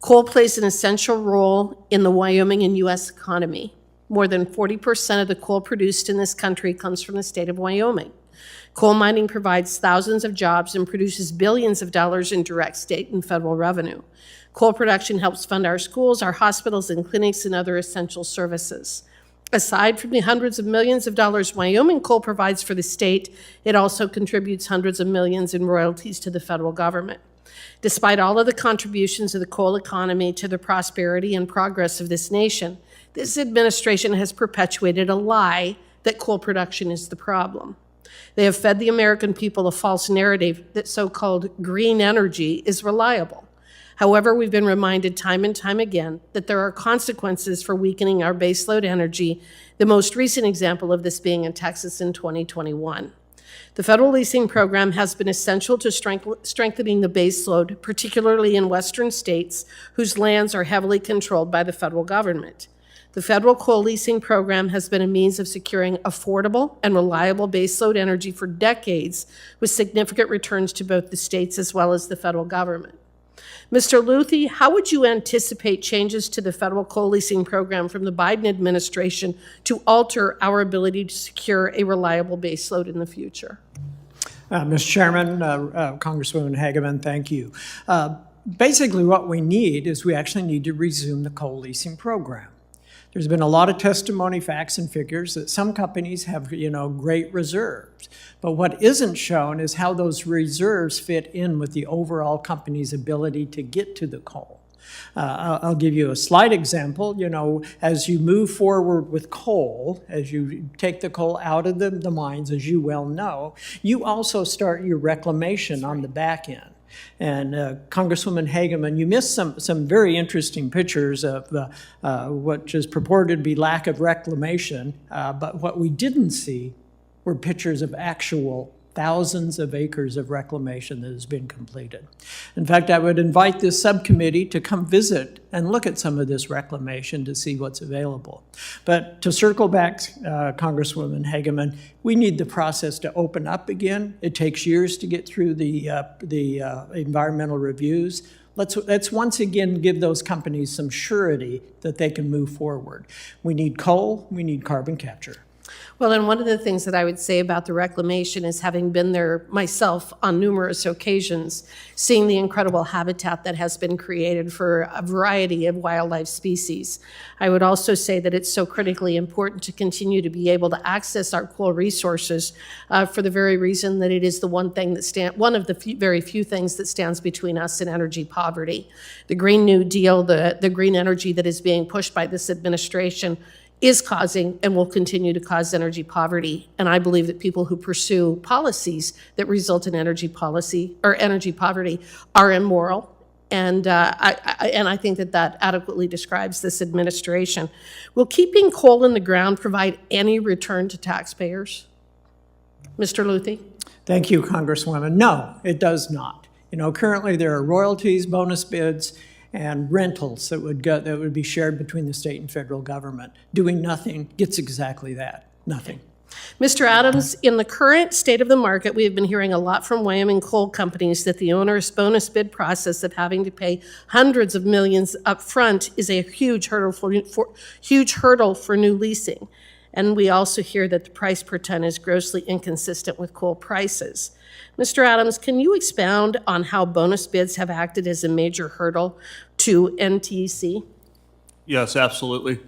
Coal plays an essential role in the Wyoming and U.S. economy. More than 40% of the coal produced in this country comes from the state of Wyoming. Coal mining provides thousands of jobs and produces billions of dollars in direct state and federal revenue. Coal production helps fund our schools, our hospitals and clinics, and other essential services. Aside from the hundreds of millions of dollars Wyoming coal provides for the state, it also contributes hundreds of millions in royalties to the federal government. Despite all of the contributions of the coal economy to the prosperity and progress of this nation, this administration has perpetuated a lie that coal production is the problem. They have fed the American people a false narrative that so-called green energy is reliable. However, we've been reminded time and time again that there are consequences for weakening our baseload energy, the most recent example of this being in Texas in 2021. The federal leasing program has been essential to strengthening the baseload, particularly in western states whose lands are heavily controlled by the federal government. The federal coal leasing program has been a means of securing affordable and reliable baseload energy for decades, with significant returns to both the states as well as the federal government. Mr. Luthi, how would you anticipate changes to the federal coal leasing program from the Biden administration to alter our ability to secure a reliable baseload in the future? Mr. Chairman, Congresswoman Hageman, thank you. Basically, what we need is we actually need to resume the coal leasing program. There's been a lot of testimony, facts, and figures that some companies have, great reserves. But what isn't shown is how those reserves fit in with the overall company's ability to get to the coal. I'll give you a slight example. As you move forward with coal, as you take the coal out of the mines, as you well know, you also start your reclamation on the back end. And Congresswoman Hageman, you missed some very interesting pictures of what is purported to be lack of reclamation, but what we didn't see were pictures of actual thousands of acres of reclamation that has been completed. In fact, I would invite this subcommittee to come visit and look at some of this reclamation to see what's available. But to circle back, Congresswoman Hageman, we need the process to open up again. It takes years to get through the environmental reviews. Let's once again give those companies some surety that they can move forward. We need coal, we need carbon capture. Well, and one of the things that I would say about the reclamation is, having been there myself on numerous occasions, seeing the incredible habitat that has been created for a variety of wildlife species. I would also say that it's so critically important to continue to be able to access our coal resources for the very reason that it is the one of the very few things that stands between us and energy poverty. The Green New Deal, the green energy that is being pushed by this administration, is causing and will continue to cause energy poverty. And I believe that people who pursue policies that result in energy poverty are immoral. And I think that adequately describes this administration. Will keeping coal in the ground provide any return to taxpayers? Mr. Luthi? Thank you, Congresswoman. No, it does not. Currently there are royalties, bonus bids, and rentals that would be shared between the state and federal government. Doing nothing gets exactly that, nothing. Mr. Adams, in the current state of the market, we have been hearing a lot from Wyoming coal companies that the onerous bonus bid process of having to pay hundreds of millions up front is a huge hurdle for new leasing. And we also hear that the price per ton is grossly inconsistent with coal prices. Mr. Adams, can you expound on how bonus bids have acted as a major hurdle to NTC? Yes, absolutely.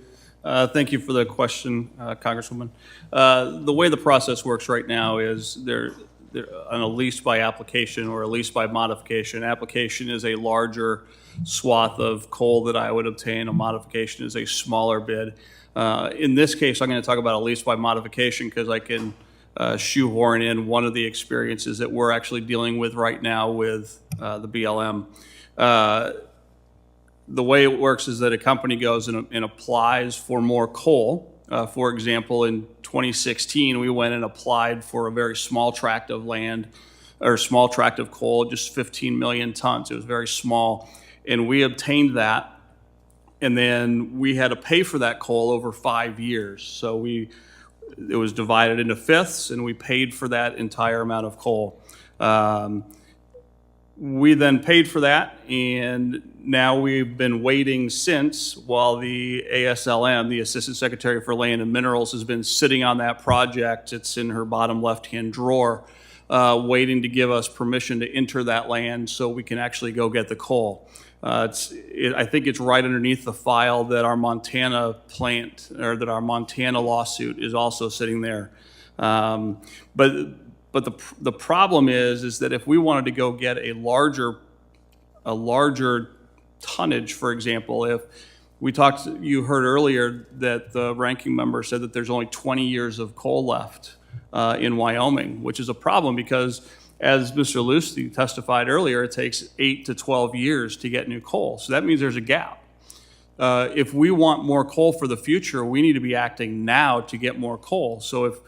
Thank you for the question, Congresswoman. The way the process works right now is they're on a lease by application or a lease by modification. Application is a larger swath of coal that I would obtain. A modification is a smaller bid. In this case, I'm going to talk about a lease by modification because I can shoehorn in one of the experiences that we're actually dealing with right now with the BLM. The way it works is that a company goes and applies for more coal. For example, in 2016, we went and applied for a very small tract of land, or small tract of coal, just 15 million tons. It was very small. And we obtained that. And then we had to pay for that coal over 5 years. So it was divided into fifths, and we paid for that entire amount of coal. We then paid for that, and now we've been waiting since while the ASLM, the Assistant Secretary for Land and Minerals, has been sitting on that project. It's in her bottom left-hand drawer, waiting to give us permission to enter that land so we can actually go get the coal. I think it's right underneath the file that our Montana plant, or that our Montana lawsuit is also sitting there. But the problem is that if we wanted to go get a larger tonnage, for example, if we talked, you heard earlier that the ranking member said that there's only 20 years of coal left in Wyoming, which is a problem because, as Mr. Lucy testified earlier, it takes 8 to 12 years to get new coal. So that means there's a gap. If we want more coal for the future, we need to be acting now to get more coal. So if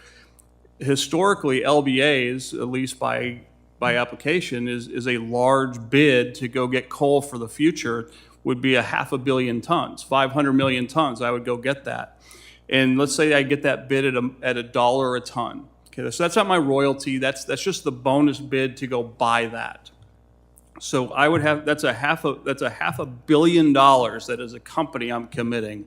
historically, LBAs, at least by application, is a large bid to go get coal for the future, would be 500 million tons, 500 million tons. I would go get that. And let's say I get that bid at $1 a ton. Okay, so that's not my royalty. That's just the bonus bid to go buy that. So I would have, that's a $500 million that as a company I'm committing.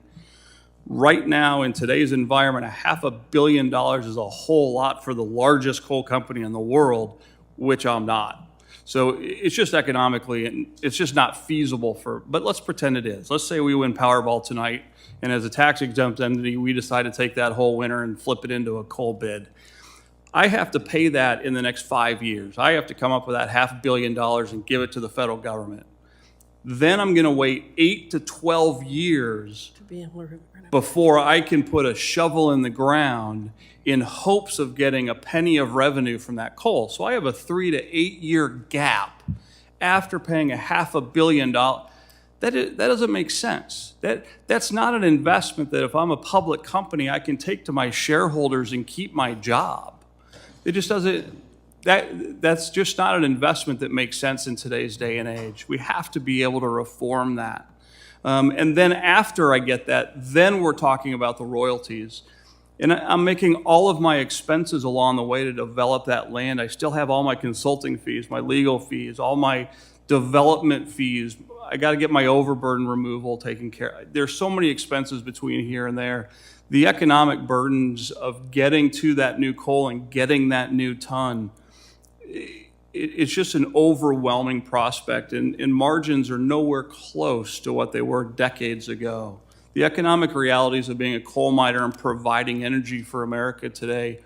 Right now, in today's environment, $500 million is a whole lot for the largest coal company in the world, which I'm not. So it's just economically, and it's just not feasible but let's pretend it is. Let's say we win Powerball tonight, and as a tax-exempt entity, we decide to take that whole winner and flip it into a coal bid. I have to pay that in the next 5 years. I have to come up with that $500 million and give it to the federal government. Then I'm going to wait 8 to 12 years before I can put a shovel in the ground in hopes of getting a penny of revenue from that coal. So I have a 3 to 8 year gap after paying $500 million. That doesn't make sense. That's not an investment that if I'm a public company, I can take to my shareholders and keep my job. It just doesn't. That's just not an investment that makes sense in today's day and age. We have to be able to reform that. And then after I get that, then we're talking about the royalties. And I'm making all of my expenses along the way to develop that land. I still have all my consulting fees, my legal fees, all my development fees. I got to get my overburden removal taken care of. There's so many expenses between here and there. The economic burdens of getting to that new coal and getting that new ton, it's just an overwhelming prospect, and margins are nowhere close to what they were decades ago. The economic realities of being a coal miner and providing energy for America today,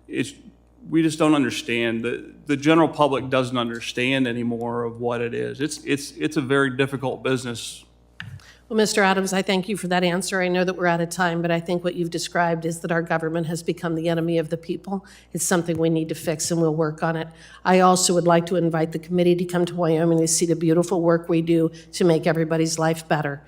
we just don't understand. The general public doesn't understand anymore of what it is. It's a very difficult business. Well, Mr. Adams, I thank you for that answer. I know that we're out of time, but I think what you've described is that our government has become the enemy of the people. It's something we need to fix, and we'll work on it. I also would like to invite the committee to come to Wyoming to see the beautiful work we do to make everybody's life better.